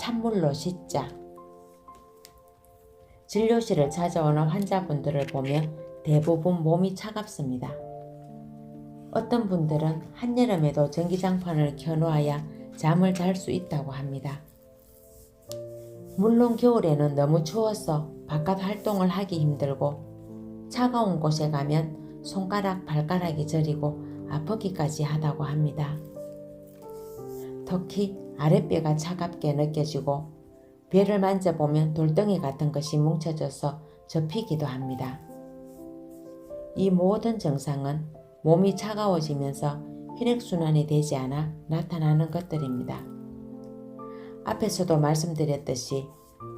찬물로 씻자. 진료실을 찾아오는 환자분들을 보면 대부분 몸이 차갑습니다. 어떤 분들은 한여름에도 전기장판을 켜놓아야 잠을 잘 수 있다고 합니다. 물론 겨울에는 너무 추워서 바깥 활동을 하기 힘들고 차가운 곳에 가면 손가락, 발가락이 저리고 아프기까지 하다고 합니다. 특히 아랫배가 차갑게 느껴지고 배를 만져보면 돌덩이 같은 것이 뭉쳐져서 접히기도 합니다. 이 모든 증상은 몸이 차가워지면서 혈액순환이 되지 않아 나타나는 것들입니다. 앞에서도 말씀드렸듯이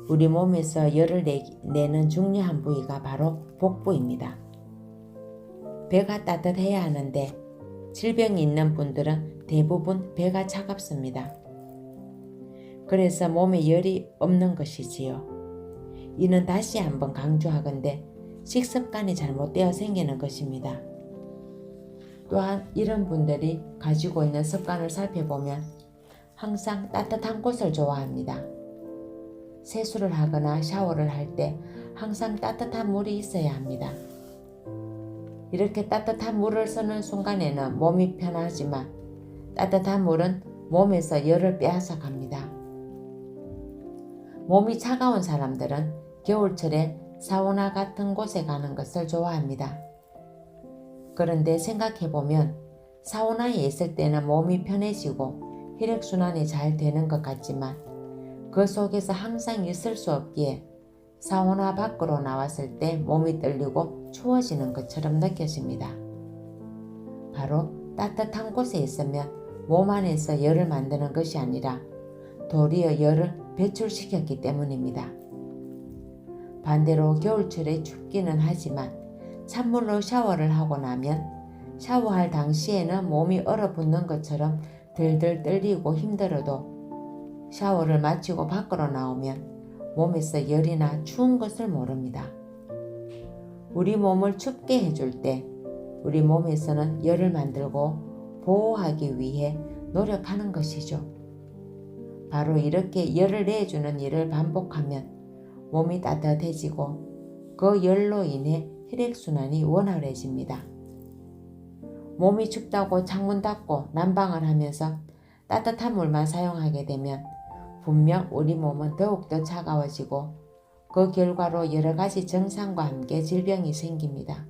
우리 몸에서 열을 내는 중요한 부위가 바로 복부입니다. 배가 따뜻해야 하는데 질병이 있는 분들은 대부분 배가 차갑습니다. 그래서 몸에 열이 없는 것이지요. 이는 다시 한번 강조하건대 식습관이 잘못되어 생기는 것입니다. 또한 이런 분들이 가지고 있는 습관을 살펴보면 항상 따뜻한 곳을 좋아합니다. 세수를 하거나 샤워를 할 때 항상 따뜻한 물이 있어야 합니다. 이렇게 따뜻한 물을 쓰는 순간에는 몸이 편하지만 따뜻한 물은 몸에서 열을 빼앗아 갑니다. 몸이 차가운 사람들은 겨울철에 사우나 같은 곳에 가는 것을 좋아합니다. 그런데 생각해보면 사우나에 있을 때는 몸이 편해지고 혈액순환이 잘 되는 것 같지만 그 속에서 항상 있을 수 없기에 사우나 밖으로 나왔을 때 몸이 떨리고 추워지는 것처럼 느껴집니다. 바로 따뜻한 곳에 있으면 몸 안에서 열을 만드는 것이 아니라 도리어 열을 배출시켰기 때문입니다. 반대로 겨울철에 춥기는 하지만 찬물로 샤워를 하고 나면 샤워할 당시에는 몸이 얼어붙는 것처럼 들들 떨리고 힘들어도 샤워를 마치고 밖으로 나오면 몸에서 열이나 추운 것을 모릅니다. 우리 몸을 춥게 해줄 때 우리 몸에서는 열을 만들고 보호하기 위해 노력하는 것이죠. 바로 이렇게 열을 내주는 일을 반복하면 몸이 따뜻해지고 그 열로 인해 혈액순환이 원활해집니다. 몸이 춥다고 창문 닫고 난방을 하면서 따뜻한 물만 사용하게 되면 분명 우리 몸은 더욱더 차가워지고 그 결과로 여러 가지 증상과 함께 질병이 생깁니다.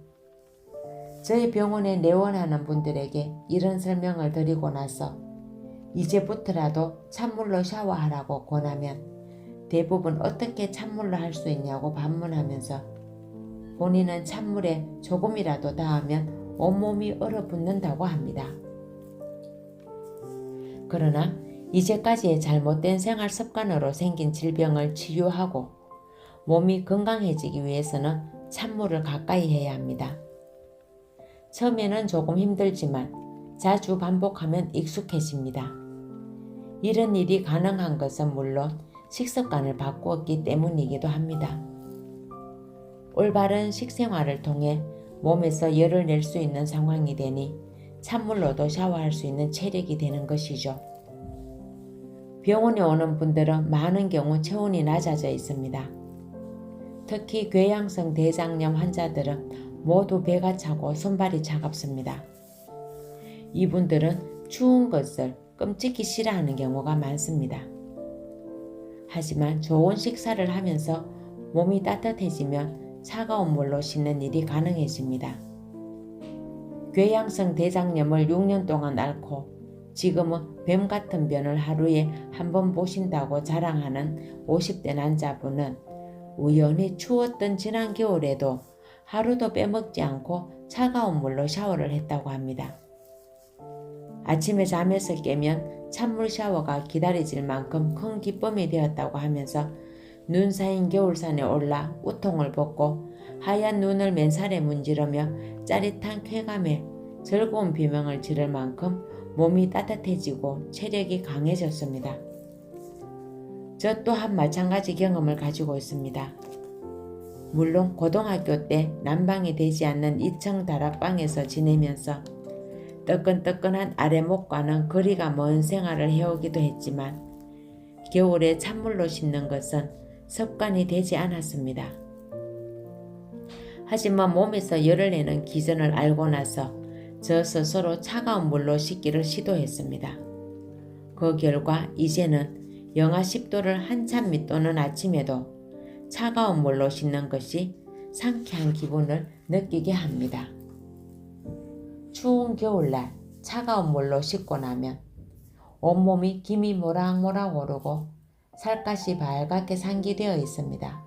저희 병원에 내원하는 분들에게 이런 설명을 드리고 나서 이제부터라도 찬물로 샤워하라고 권하면 대부분 어떻게 찬물로 할 수 있냐고 반문하면서 본인은 찬물에 조금이라도 닿으면 온몸이 얼어붙는다고 합니다. 그러나 이제까지의 잘못된 생활 습관으로 생긴 질병을 치유하고 몸이 건강해지기 위해서는 찬물을 가까이 해야 합니다. 처음에는 조금 힘들지만 자주 반복하면 익숙해집니다. 이런 일이 가능한 것은 물론 식습관을 바꾸었기 때문이기도 합니다. 올바른 식생활을 통해 몸에서 열을 낼 수 있는 상황이 되니 찬물로도 샤워할 수 있는 체력이 되는 것이죠. 병원에 오는 분들은 많은 경우 체온이 낮아져 있습니다. 특히 궤양성 대장염 환자들은 모두 배가 차고 손발이 차갑습니다. 이분들은 추운 것을 끔찍히 싫어하는 경우가 많습니다. 하지만 좋은 식사를 하면서 몸이 따뜻해지면 차가운 물로 씻는 일이 가능해집니다. 궤양성 대장염을 6년 동안 앓고 지금은 뱀 같은 변을 하루에 한 번 보신다고 자랑하는 50대 남자분은 우연히 추웠던 지난 겨울에도 하루도 빼먹지 않고 차가운 물로 샤워를 했다고 합니다. 아침에 잠에서 깨면 찬물 샤워가 기다려질 만큼 큰 기쁨이 되었다고 하면서 눈 쌓인 겨울산에 올라 우통을 벗고 하얀 눈을 맨살에 문지르며 짜릿한 쾌감에 즐거운 비명을 지를 만큼 몸이 따뜻해지고 체력이 강해졌습니다. 저 또한 마찬가지 경험을 가지고 있습니다. 물론 고등학교 때 난방이 되지 않는 2층 다락방에서 지내면서 뜨끈뜨끈한 아래목과는 거리가 먼 생활을 해오기도 했지만 겨울에 찬물로 씻는 것은 습관이 되지 않았습니다. 하지만 몸에서 열을 내는 기전을 알고 나서 저 스스로 차가운 물로 씻기를 시도했습니다. 그 결과 이제는 영하 10도를 한참 밑도는 아침에도 차가운 물로 씻는 것이 상쾌한 기분을 느끼게 합니다. 추운 겨울날 차가운 물로 씻고 나면 온몸이 김이 모락모락 오르고 살갗이 밝게 상기되어 있습니다.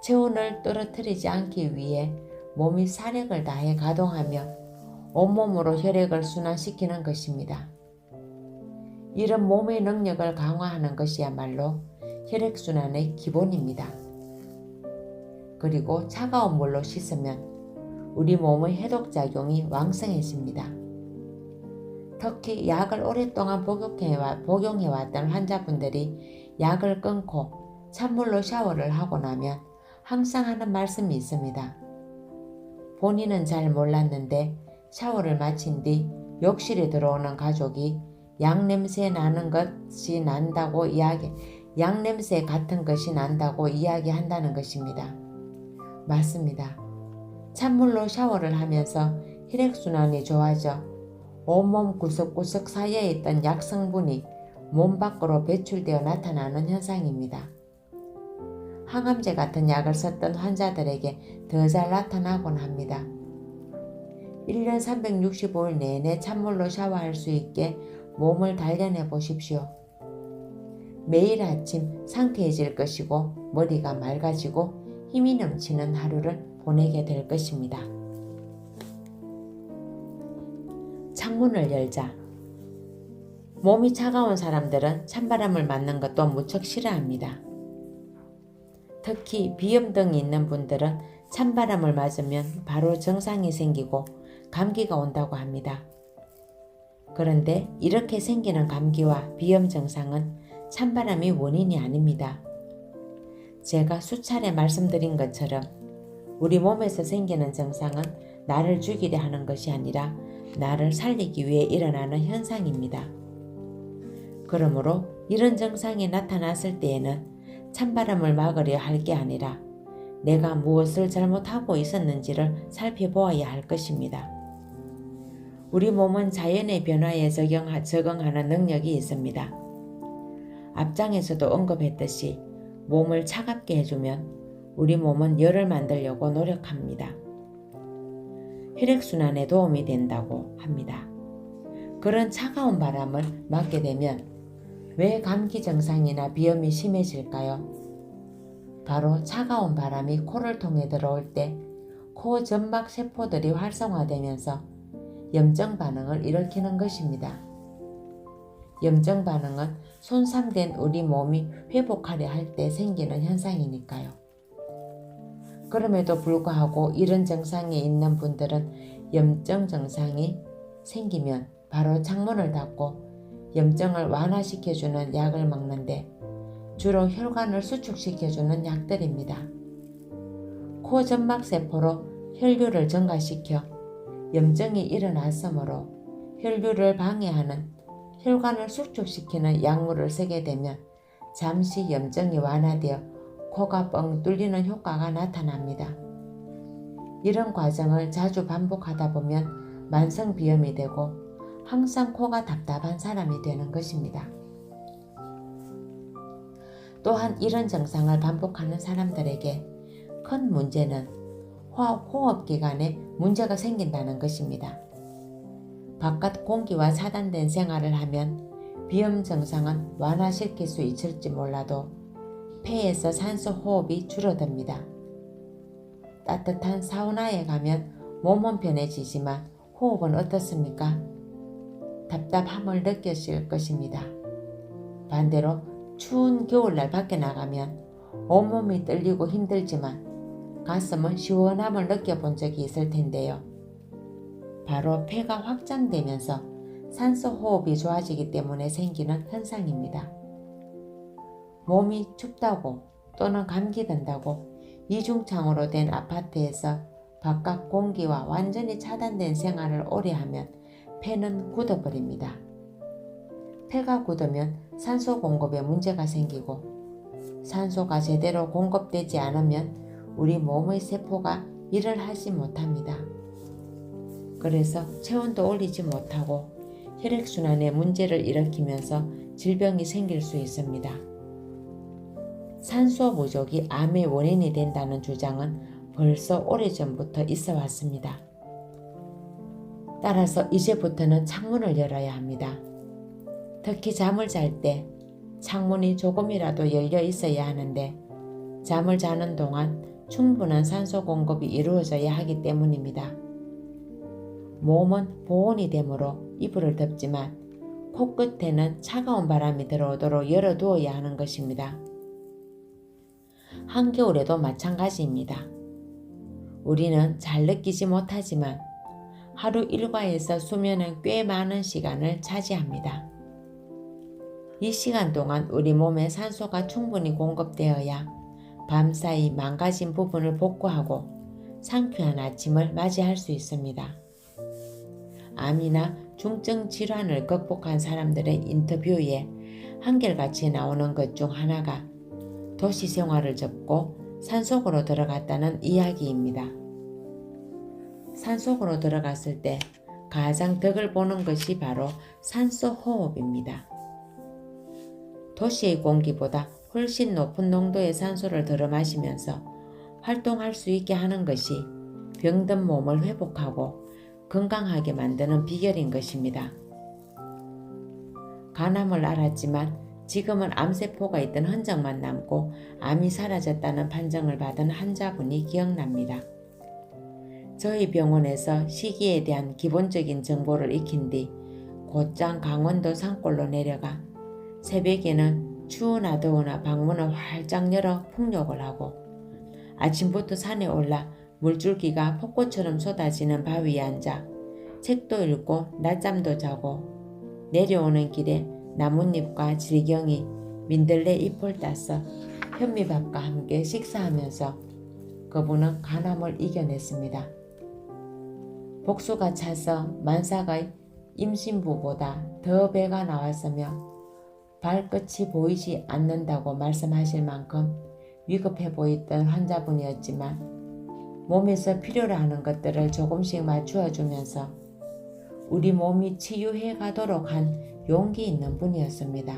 체온을 떨어뜨리지 않기 위해 몸이 사력을 다해 가동하며 온몸으로 혈액을 순환시키는 것입니다. 이런 몸의 능력을 강화하는 것이야말로 혈액순환의 기본입니다. 그리고 차가운 물로 씻으면 우리 몸의 해독작용이 왕성해집니다. 특히 약을 오랫동안 복용해왔던 환자분들이 약을 끊고 찬물로 샤워를 하고 나면 항상 하는 말씀이 있습니다. 본인은 잘 몰랐는데 샤워를 마친 뒤 욕실에 들어오는 가족이 약냄새 같은 것이 난다고 이야기한다는 것입니다. 맞습니다. 찬물로 샤워를 하면서 혈액순환이 좋아져 온몸 구석구석 사이에 있던 약 성분이 몸 밖으로 배출되어 나타나는 현상입니다. 항암제 같은 약을 썼던 환자들에게 더 잘 나타나곤 합니다. 1년 365일 내내 찬물로 샤워할 수 있게 몸을 단련해 보십시오. 매일 아침 상쾌해질 것이고 머리가 맑아지고 힘이 넘치는 하루를 보내게 될 것입니다. 창문을 열자. 몸이 차가운 사람들은 찬바람을 맞는 것도 무척 싫어합니다. 특히 비염 등이 있는 분들은 찬바람을 맞으면 바로 증상이 생기고 감기가 온다고 합니다. 그런데 이렇게 생기는 감기와 비염 증상은 찬바람이 원인이 아닙니다. 제가 수차례 말씀드린 것처럼 우리 몸에서 생기는 증상은 나를 죽이려 하는 것이 아니라 나를 살리기 위해 일어나는 현상입니다. 그러므로 이런 증상이 나타났을 때에는 찬바람을 막으려 할 게 아니라 내가 무엇을 잘못하고 있었는지를 살펴보아야 할 것입니다. 우리 몸은 자연의 변화에 적응하는 능력이 있습니다. 앞장에서도 언급했듯이 몸을 차갑게 해주면 우리 몸은 열을 만들려고 노력합니다. 혈액순환에 도움이 된다고 합니다. 그런 차가운 바람을 맞게 되면 왜 감기 증상이나 비염이 심해질까요? 바로 차가운 바람이 코를 통해 들어올 때 코 점막 세포들이 활성화되면서 염증 반응을 일으키는 것입니다. 염증 반응은 손상된 우리 몸이 회복하려 할 때 생기는 현상이니까요. 그럼에도 불구하고 이런 증상이 있는 분들은 염증 증상이 생기면 바로 창문을 닫고 염증을 완화시켜주는 약을 먹는데 주로 혈관을 수축시켜주는 약들입니다. 코 점막세포로 혈류를 증가시켜 염증이 일어났으므로 혈류를 방해하는 혈관을 수축시키는 약물을 쓰게 되면 잠시 염증이 완화되어 코가 뻥 뚫리는 효과가 나타납니다. 이런 과정을 자주 반복하다 보면 만성비염이 되고 항상 코가 답답한 사람이 되는 것입니다. 또한 이런 증상을 반복하는 사람들에게 큰 문제는 호흡기관에 문제가 생긴다는 것입니다. 바깥 공기와 차단된 생활을 하면 비염 증상은 완화시킬 수 있을지 몰라도 폐에서 산소 호흡이 줄어듭니다. 따뜻한 사우나에 가면 몸은 편해지지만 호흡은 어떻습니까? 답답함을 느끼실 것입니다. 반대로 추운 겨울날 밖에 나가면 온몸이 떨리고 힘들지만 가슴은 시원함을 느껴본 적이 있을 텐데요. 바로 폐가 확장되면서 산소 호흡이 좋아지기 때문에 생기는 현상입니다. 몸이 춥다고 또는 감기 든다고 이중창으로 된 아파트에서 바깥 공기와 완전히 차단된 생활을 오래 하면 폐는 굳어버립니다. 폐가 굳으면 산소 공급에 문제가 생기고 산소가 제대로 공급되지 않으면 우리 몸의 세포가 일을 하지 못합니다. 그래서 체온도 올리지 못하고 혈액순환에 문제를 일으키면서 질병이 생길 수 있습니다. 산소 부족이 암의 원인이 된다는 주장은 벌써 오래전부터 있어 왔습니다. 따라서 이제부터는 창문을 열어야 합니다. 특히 잠을 잘 때 창문이 조금이라도 열려 있어야 하는데 잠을 자는 동안 충분한 산소 공급이 이루어져야 하기 때문입니다. 몸은 보온이 되므로 이불을 덮지만 코끝에는 차가운 바람이 들어오도록 열어두어야 하는 것입니다. 한겨울에도 마찬가지입니다. 우리는 잘 느끼지 못하지만 하루 일과에서 수면은 꽤 많은 시간을 차지합니다. 이 시간 동안 우리 몸에 산소가 충분히 공급되어야 밤사이 망가진 부분을 복구하고 상쾌한 아침을 맞이할 수 있습니다. 암이나 중증 질환을 극복한 사람들의 인터뷰에 한결같이 나오는 것 중 하나가 도시 생활을 접고 산속으로 들어갔다는 이야기입니다. 산속으로 들어갔을 때 가장 덕을 보는 것이 바로 산소 호흡입니다. 도시의 공기보다 훨씬 높은 농도의 산소를 들어마시면서 활동할 수 있게 하는 것이 병든 몸을 회복하고 건강하게 만드는 비결인 것입니다. 간암을 앓았지만 지금은 암세포가 있던 흔적만 남고 암이 사라졌다는 판정을 받은 환자분이 기억납니다. 저희 병원에서 시기에 대한 기본적인 정보를 익힌 뒤 곧장 강원도 산골로 내려가 새벽에는 추우나 더우나 방문을 활짝 열어 풍욕을 하고 아침부터 산에 올라 물줄기가 폭포처럼 쏟아지는 바위에 앉아 책도 읽고 낮잠도 자고 내려오는 길에 나뭇잎과 질경이 민들레 잎을 따서 현미밥과 함께 식사하면서 그분은 간암을 이겨냈습니다. 복수가 차서 만삭의 임신부보다 더 배가 나왔으며 발끝이 보이지 않는다고 말씀하실 만큼 위급해 보였던 환자분이었지만 몸에서 필요로 하는 것들을 조금씩 맞추어 주면서 우리 몸이 치유해 가도록 한 용기 있는 분이었습니다.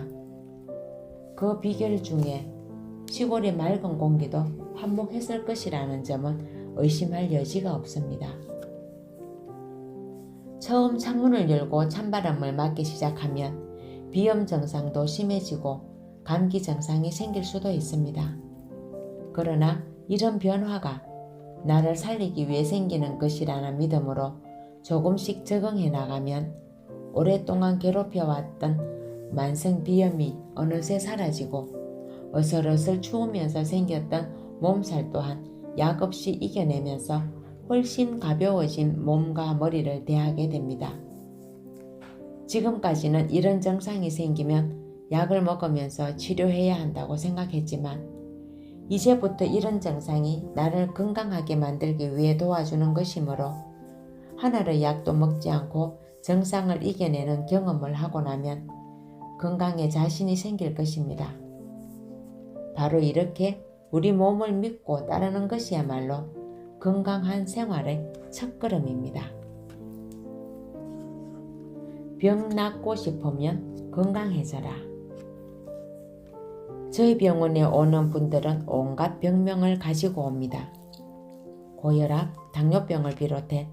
그 비결 중에 시골의 맑은 공기도 한몫했을 것이라는 점은 의심할 여지가 없습니다. 처음 창문을 열고 찬바람을 맞기 시작하면 비염 증상도 심해지고 감기 증상이 생길 수도 있습니다. 그러나 이런 변화가 나를 살리기 위해 생기는 것이라는 믿음으로 조금씩 적응해 나가면 오랫동안 괴롭혀왔던 만성 비염이 어느새 사라지고 어슬어슬 추우면서 생겼던 몸살 또한 약 없이 이겨내면서 훨씬 가벼워진 몸과 머리를 대하게 됩니다. 지금까지는 이런 증상이 생기면 약을 먹으면서 치료해야 한다고 생각했지만 이제부터 이런 증상이 나를 건강하게 만들기 위해 도와주는 것이므로 하나의 약도 먹지 않고 증상을 이겨내는 경험을 하고 나면 건강에 자신이 생길 것입니다. 바로 이렇게 우리 몸을 믿고 따르는 것이야말로 건강한 생활의 첫걸음입니다. 병 낫고 싶으면 건강해져라. 저희 병원에 오는 분들은 온갖 병명을 가지고 옵니다. 고혈압, 당뇨병을 비롯해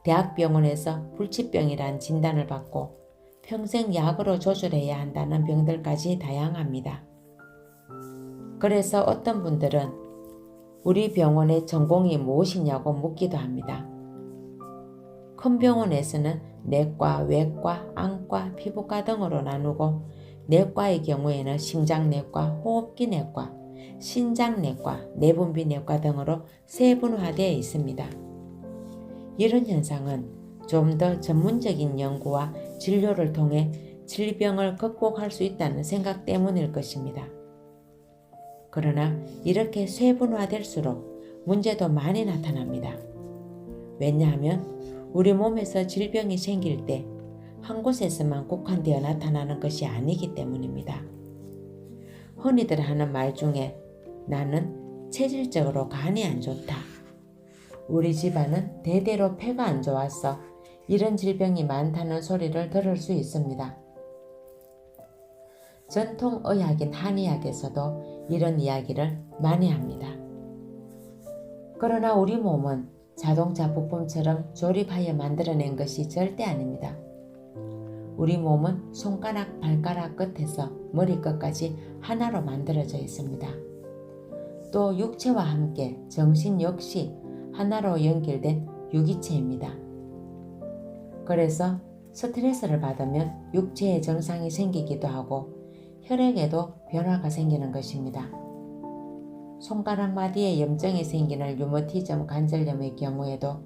대학병원에서 불치병이란 진단을 받고 평생 약으로 조절해야 한다는 병들까지 다양합니다. 그래서 어떤 분들은 우리 병원의 전공이 무엇이냐고 묻기도 합니다. 큰 병원에서는 내과, 외과, 안과, 피부과 등으로 나누고 내과의 경우에는 심장내과, 호흡기내과, 신장내과, 내분비내과 등으로 세분화되어 있습니다. 이런 현상은 좀 더 전문적인 연구와 진료를 통해 질병을 극복할 수 있다는 생각 때문일 것입니다. 그러나 이렇게 세분화될수록 문제도 많이 나타납니다. 왜냐하면 우리 몸에서 질병이 생길 때 한 곳에서만 국한되어 나타나는 것이 아니기 때문입니다. 흔히들 하는 말 중에 나는 체질적으로 간이 안 좋다. 우리 집안은 대대로 폐가 안 좋아서 이런 질병이 많다는 소리를 들을 수 있습니다. 전통의학인 한의학에서도 이런 이야기를 많이 합니다. 그러나 우리 몸은 자동차 부품처럼 조립하여 만들어낸 것이 절대 아닙니다. 우리 몸은 손가락, 발가락 끝에서 머리끝까지 하나로 만들어져 있습니다. 또 육체와 함께 정신 역시 하나로 연결된 유기체입니다. 그래서 스트레스를 받으면 육체에 증상이 생기기도 하고 혈액에도 변화가 생기는 것입니다. 손가락 마디에 염증이 생기는 류머티즘 관절염의 경우에도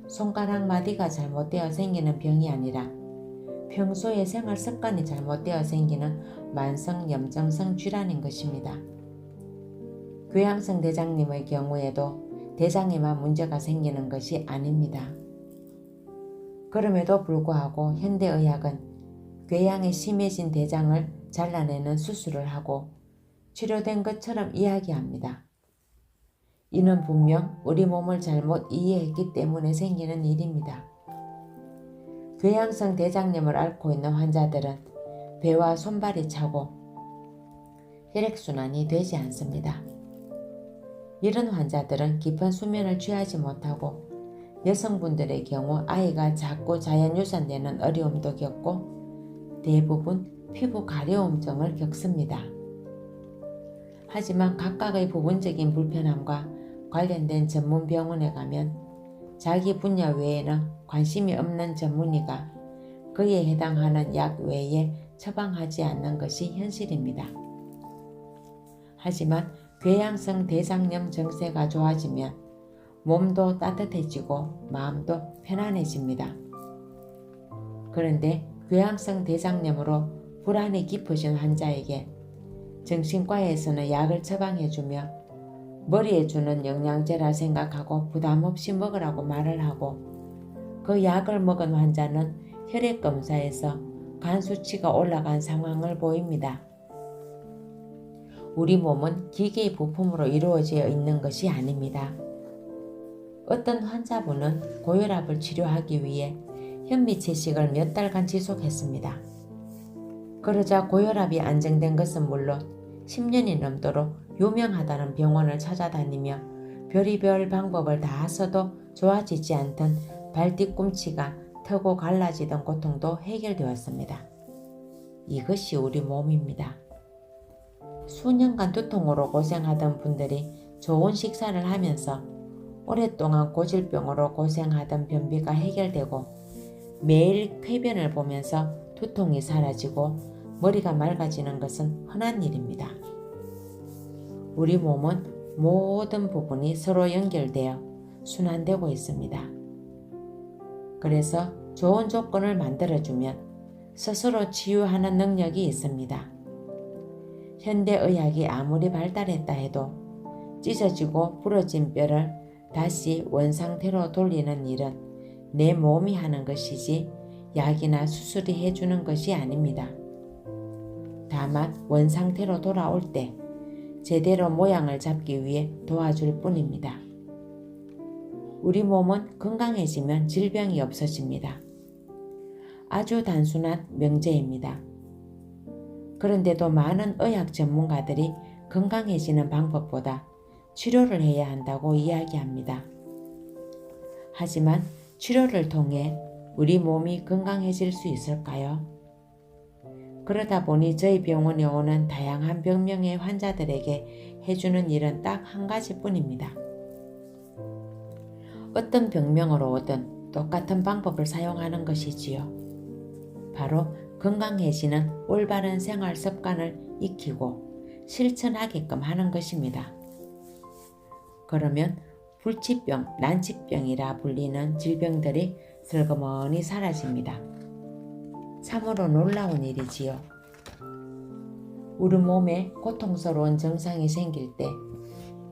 손가락 마디가 잘못되어 생기는 병이 아니라 평소의 생활 습관이 잘못되어 생기는 만성 염증성 질환인 것입니다. 궤양성 대장염의 경우에도 대장에만 문제가 생기는 것이 아닙니다. 그럼에도 불구하고 현대의학은 궤양이 심해진 대장을 잘라내는 수술을 하고 치료된 것처럼 이야기합니다. 이는 분명 우리 몸을 잘못 이해했기 때문에 생기는 일입니다. 궤양성 대장염을 앓고 있는 환자들은 배와 손발이 차고 혈액순환이 되지 않습니다. 이런 환자들은 깊은 수면을 취하지 못하고 여성분들의 경우 아이가 자꾸 자연 유산되는 어려움도 겪고 대부분 피부 가려움증을 겪습니다. 하지만 각각의 부분적인 불편함과 관련된 전문 병원에 가면 자기 분야 외에는 관심이 없는 전문의가 그에 해당하는 약 외에 처방하지 않는 것이 현실입니다. 하지만 궤양성 대장염 증세가 좋아지면 몸도 따뜻해지고 마음도 편안해집니다. 그런데 궤양성 대장염으로 불안이 깊어진 환자에게 정신과에서는 약을 처방해주며 머리에 주는 영양제라 생각하고 부담없이 먹으라고 말을 하고 그 약을 먹은 환자는 혈액검사에서 간 수치가 올라간 상황을 보입니다. 우리 몸은 기계의 부품으로 이루어져 있는 것이 아닙니다. 어떤 환자분은 고혈압을 치료하기 위해 현미채식을 몇 달간 지속했습니다. 그러자 고혈압이 안정된 것은 물론 10년이 넘도록 유명하다는 병원을 찾아다니며 별의별 방법을 다 써도 좋아지지 않던 발 뒤꿈치가 터고 갈라지던 고통도 해결되었습니다. 이것이 우리 몸입니다. 수년간 두통으로 고생하던 분들이 좋은 식사를 하면서 오랫동안 고질병으로 고생하던 변비가 해결되고 매일 쾌변을 보면서 두통이 사라지고 머리가 맑아지는 것은 흔한 일입니다. 우리 몸은 모든 부분이 서로 연결되어 순환되고 있습니다. 그래서 좋은 조건을 만들어주면 스스로 치유하는 능력이 있습니다. 현대의학이 아무리 발달했다 해도 찢어지고 부러진 뼈를 다시 원상태로 돌리는 일은 내 몸이 하는 것이지 약이나 수술이 해주는 것이 아닙니다. 다만 원상태로 돌아올 때 제대로 모양을 잡기 위해 도와줄 뿐입니다. 우리 몸은 건강해지면 질병이 없어집니다. 아주 단순한 명제입니다. 그런데도 많은 의학 전문가들이 건강해지는 방법보다 치료를 해야 한다고 이야기합니다. 하지만 치료를 통해 우리 몸이 건강해질 수 있을까요? 그러다 보니 저희 병원에 오는 다양한 병명의 환자들에게 해주는 일은 딱 한 가지뿐입니다. 어떤 병명으로 오든 똑같은 방법을 사용하는 것이지요. 바로 건강해지는 올바른 생활 습관을 익히고 실천하게끔 하는 것입니다. 그러면 불치병, 난치병이라 불리는 질병들이 슬그머니 사라집니다. 참으로 놀라운 일이지요. 우리 몸에 고통스러운 증상이 생길 때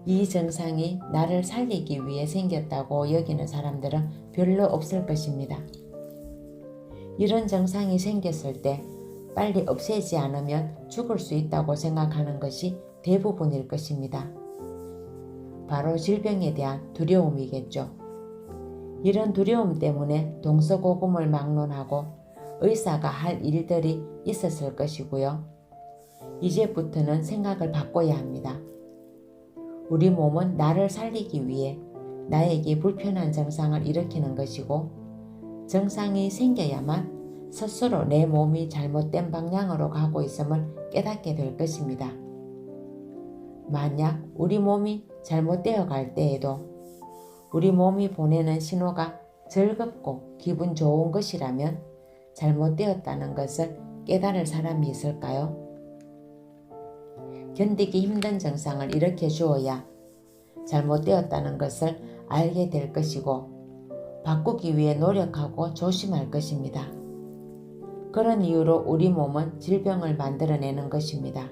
이 증상이 나를 살리기 위해 생겼다고 여기는 사람들은 별로 없을 것입니다. 이런 증상이 생겼을 때 빨리 없애지 않으면 죽을 수 있다고 생각하는 것이 대부분일 것입니다. 바로 질병에 대한 두려움이겠죠. 이런 두려움 때문에 동서고금을 막론하고 의사가 할 일들이 있었을 것이고요. 이제부터는 생각을 바꿔야 합니다. 우리 몸은 나를 살리기 위해 나에게 불편한 증상을 일으키는 것이고, 증상이 생겨야만 스스로 내 몸이 잘못된 방향으로 가고 있음을 깨닫게 될 것입니다. 만약 우리 몸이 잘못되어 갈 때에도 우리 몸이 보내는 신호가 즐겁고 기분 좋은 것이라면 잘못되었다는 것을 깨달을 사람이 있을까요? 견디기 힘든 증상을 일으켜 주어야 잘못되었다는 것을 알게 될 것이고, 바꾸기 위해 노력하고 조심할 것입니다. 그런 이유로 우리 몸은 질병을 만들어내는 것입니다.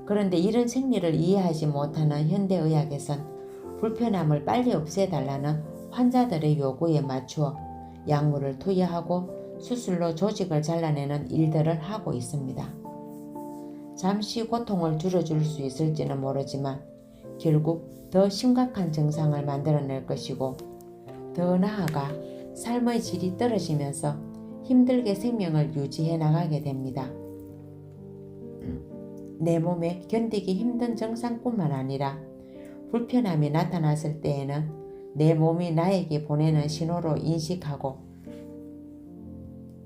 그런데 이런 생리를 이해하지 못하는 현대의학에선 불편함을 빨리 없애달라는 환자들의 요구에 맞추어 약물을 투여하고 수술로 조직을 잘라내는 일들을 하고 있습니다. 잠시 고통을 줄여줄 수 있을지는 모르지만 결국 더 심각한 증상을 만들어낼 것이고, 더 나아가 삶의 질이 떨어지면서 힘들게 생명을 유지해 나가게 됩니다. 내 몸에 견디기 힘든 증상뿐만 아니라 불편함이 나타났을 때에는 내 몸이 나에게 보내는 신호로 인식하고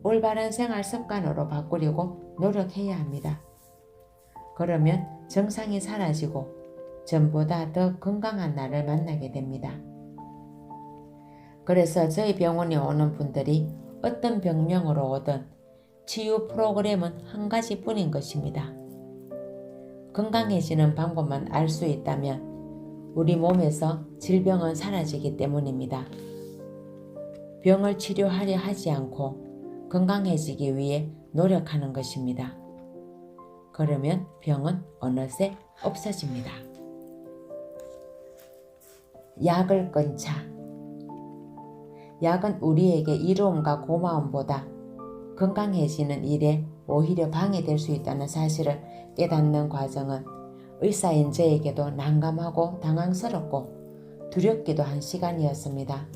올바른 생활 습관으로 바꾸려고 노력해야 합니다. 그러면 증상이 사라지고 전보다 더 건강한 나를 만나게 됩니다. 그래서 저희 병원에 오는 분들이 어떤 병명으로 오든 치유 프로그램은 한 가지뿐인 것입니다. 건강해지는 방법만 알 수 있다면 우리 몸에서 질병은 사라지기 때문입니다. 병을 치료하려 하지 않고 건강해지기 위해 노력하는 것입니다. 그러면 병은 어느새 없어집니다. 약을 끊자. 약은 우리에게 이로움과 고마움보다 건강해지는 일에 오히려 방해될 수 있다는 사실을 깨닫는 과정은 의사인 저에게도 난감하고 당황스럽고 두렵기도 한 시간이었습니다.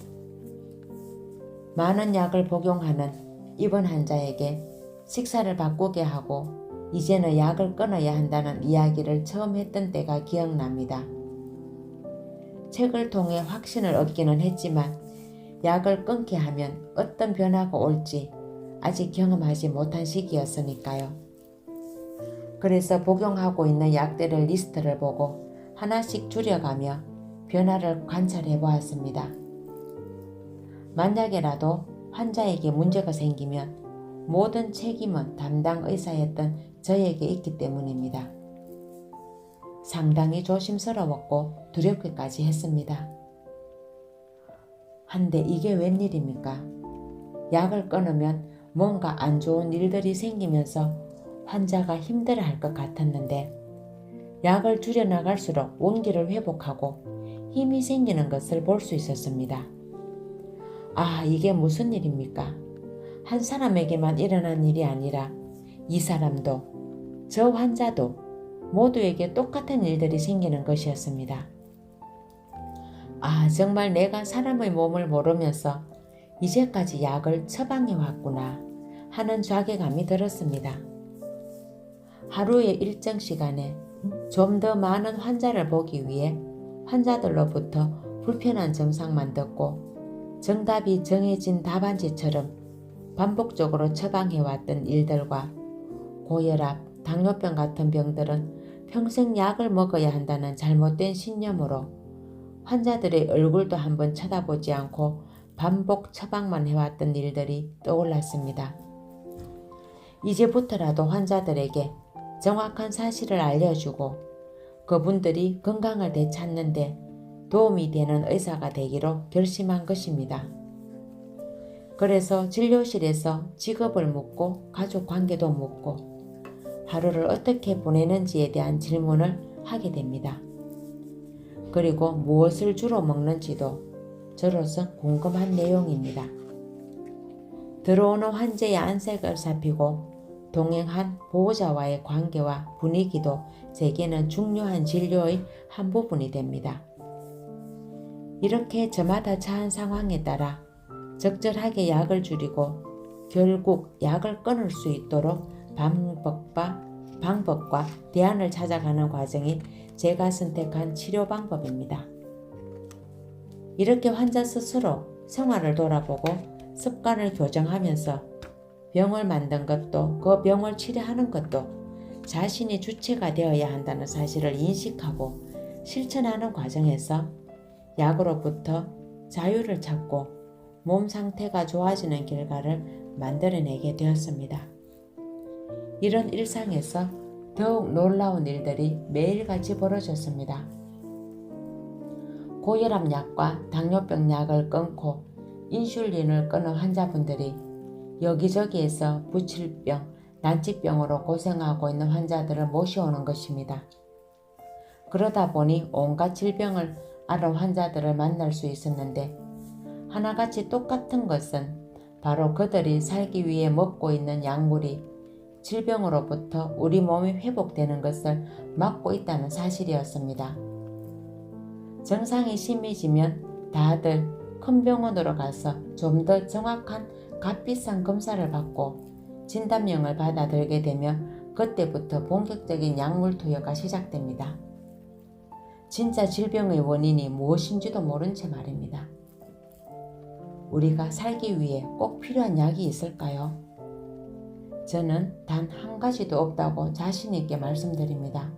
많은 약을 복용하는 입원 환자에게 식사를 바꾸게 하고 이제는 약을 끊어야 한다는 이야기를 처음 했던 때가 기억납니다. 책을 통해 확신을 얻기는 했지만 약을 끊게 하면 어떤 변화가 올지 아직 경험하지 못한 시기였으니까요. 그래서 복용하고 있는 약들의 리스트를 보고 하나씩 줄여가며 변화를 관찰해 보았습니다. 만약에라도 환자에게 문제가 생기면 모든 책임은 담당 의사였던 저에게 있기 때문입니다. 상당히 조심스러웠고 두렵기까지 했습니다. 한데 이게 웬일입니까? 약을 끊으면 뭔가 안 좋은 일들이 생기면서 환자가 힘들어할 것 같았는데 약을 줄여나갈수록 원기를 회복하고 힘이 생기는 것을 볼 수 있었습니다. 아, 이게 무슨 일입니까? 한 사람에게만 일어난 일이 아니라 이 사람도 저 환자도 모두에게 똑같은 일들이 생기는 것이었습니다. 아, 정말 내가 사람의 몸을 모르면서 이제까지 약을 처방해 왔구나 하는 자괴감이 들었습니다. 하루의 일정 시간에 좀 더 많은 환자를 보기 위해 환자들로부터 불편한 증상만 듣고 정답이 정해진 답안지처럼 반복적으로 처방해왔던 일들과 고혈압, 당뇨병 같은 병들은 평생 약을 먹어야 한다는 잘못된 신념으로 환자들의 얼굴도 한번 쳐다보지 않고 반복 처방만 해왔던 일들이 떠올랐습니다. 이제부터라도 환자들에게 정확한 사실을 알려주고 그분들이 건강을 되찾는데 도움이 되는 의사가 되기로 결심한 것입니다. 그래서 진료실에서 직업을 묻고 가족관계도 묻고 하루를 어떻게 보내는지에 대한 질문을 하게 됩니다. 그리고 무엇을 주로 먹는지도 저로서 궁금한 내용입니다. 들어오는 환자의 안색을 살피고 동행한 보호자와의 관계와 분위기도 제게는 중요한 진료의 한 부분이 됩니다. 이렇게 저마다 처한 상황에 따라 적절하게 약을 줄이고 결국 약을 끊을 수 있도록 방법과 대안을 찾아가는 과정이 제가 선택한 치료 방법입니다. 이렇게 환자 스스로 생활을 돌아보고 습관을 교정하면서 병을 만든 것도 그 병을 치료하는 것도 자신이 주체가 되어야 한다는 사실을 인식하고 실천하는 과정에서 약으로부터 자유를 찾고 몸 상태가 좋아지는 결과를 만들어내게 되었습니다. 이런 일상에서 더욱 놀라운 일들이 매일같이 벌어졌습니다. 고혈압 약과 당뇨병 약을 끊고 인슐린을 끊은 환자분들이 여기저기에서 부칠병, 난치병으로 고생하고 있는 환자들을 모셔오는 것입니다. 그러다 보니 온갖 질병을 앓은 환자들을 만날 수 있었는데 하나같이 똑같은 것은 바로 그들이 살기 위해 먹고 있는 약물이 질병으로부터 우리 몸이 회복되는 것을 막고 있다는 사실이었습니다. 증상이 심해지면 다들 큰 병원으로 가서 좀 더 정확한 값비싼 검사를 받고 진단명을 받아들게 되면 그때부터 본격적인 약물 투여가 시작됩니다. 진짜 질병의 원인이 무엇인지도 모른 채 말입니다. 우리가 살기 위해 꼭 필요한 약이 있을까요? 저는 단 한 가지도 없다고 자신 있게 말씀드립니다.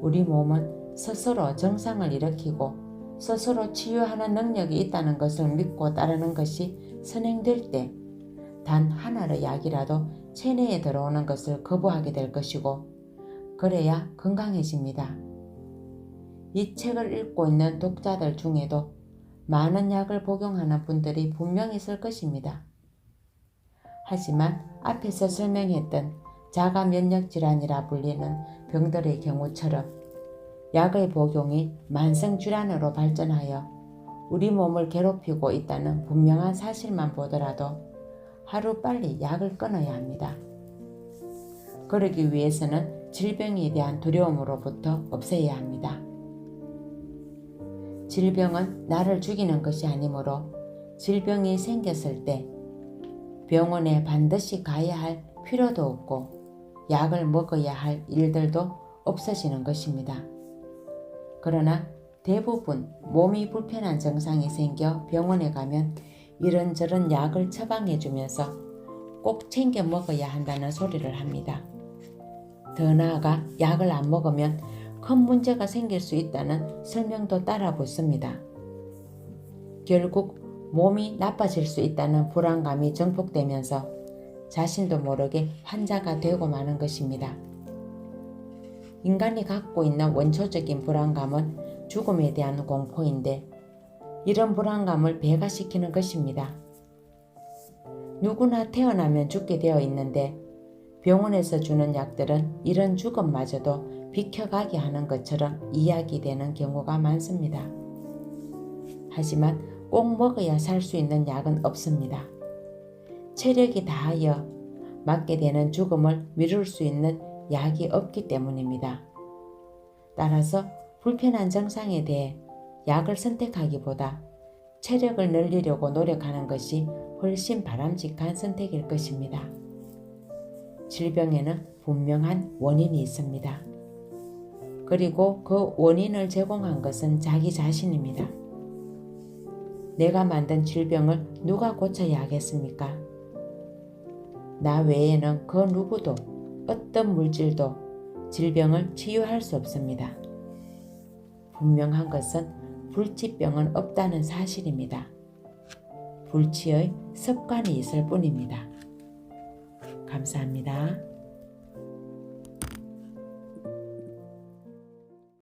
우리 몸은 스스로 정상을 일으키고 스스로 치유하는 능력이 있다는 것을 믿고 따르는 것이 선행될 때 단 하나의 약이라도 체내에 들어오는 것을 거부하게 될 것이고 그래야 건강해집니다. 이 책을 읽고 있는 독자들 중에도 많은 약을 복용하는 분들이 분명히 있을 것입니다. 하지만 앞에서 설명했던 자가 면역 질환이라 불리는 병들의 경우처럼 약의 복용이 만성 질환으로 발전하여 우리 몸을 괴롭히고 있다는 분명한 사실만 보더라도 하루빨리 약을 끊어야 합니다. 그러기 위해서는 질병에 대한 두려움으로부터 없애야 합니다. 질병은 나를 죽이는 것이 아니므로 질병이 생겼을 때 병원에 반드시 가야 할 필요도 없고 약을 먹어야 할 일들도 없어지는 것입니다. 그러나 대부분 몸이 불편한 증상이 생겨 병원에 가면 이런저런 약을 처방해 주면서 꼭 챙겨 먹어야 한다는 소리를 합니다. 더 나아가 약을 안 먹으면 큰 문제가 생길 수 있다는 설명도 따라 붙습니다. 결국 몸이 나빠질 수 있다는 불안감이 증폭되면서 자신도 모르게 환자가 되고 마는 것입니다. 인간이 갖고 있는 원초적인 불안감은 죽음에 대한 공포인데 이런 불안감을 배가시키는 것입니다. 누구나 태어나면 죽게 되어 있는데 병원에서 주는 약들은 이런 죽음마저도 비켜가게 하는 것처럼 이야기되는 경우가 많습니다. 하지만 꼭 먹어야 살 수 있는 약은 없습니다. 체력이 다하여 맞게 되는 죽음을 미룰 수 있는 약이 없기 때문입니다. 따라서 불편한 증상에 대해 약을 선택하기보다 체력을 늘리려고 노력하는 것이 훨씬 바람직한 선택일 것입니다. 질병에는 분명한 원인이 있습니다. 그리고 그 원인을 제공한 것은 자기 자신입니다. 내가 만든 질병을 누가 고쳐야 하겠습니까? 나 외에는 그 누구도 어떤 물질도 질병을 치유할 수 없습니다. 분명한 것은 불치병은 없다는 사실입니다. 불치의 습관이 있을 뿐입니다. 감사합니다.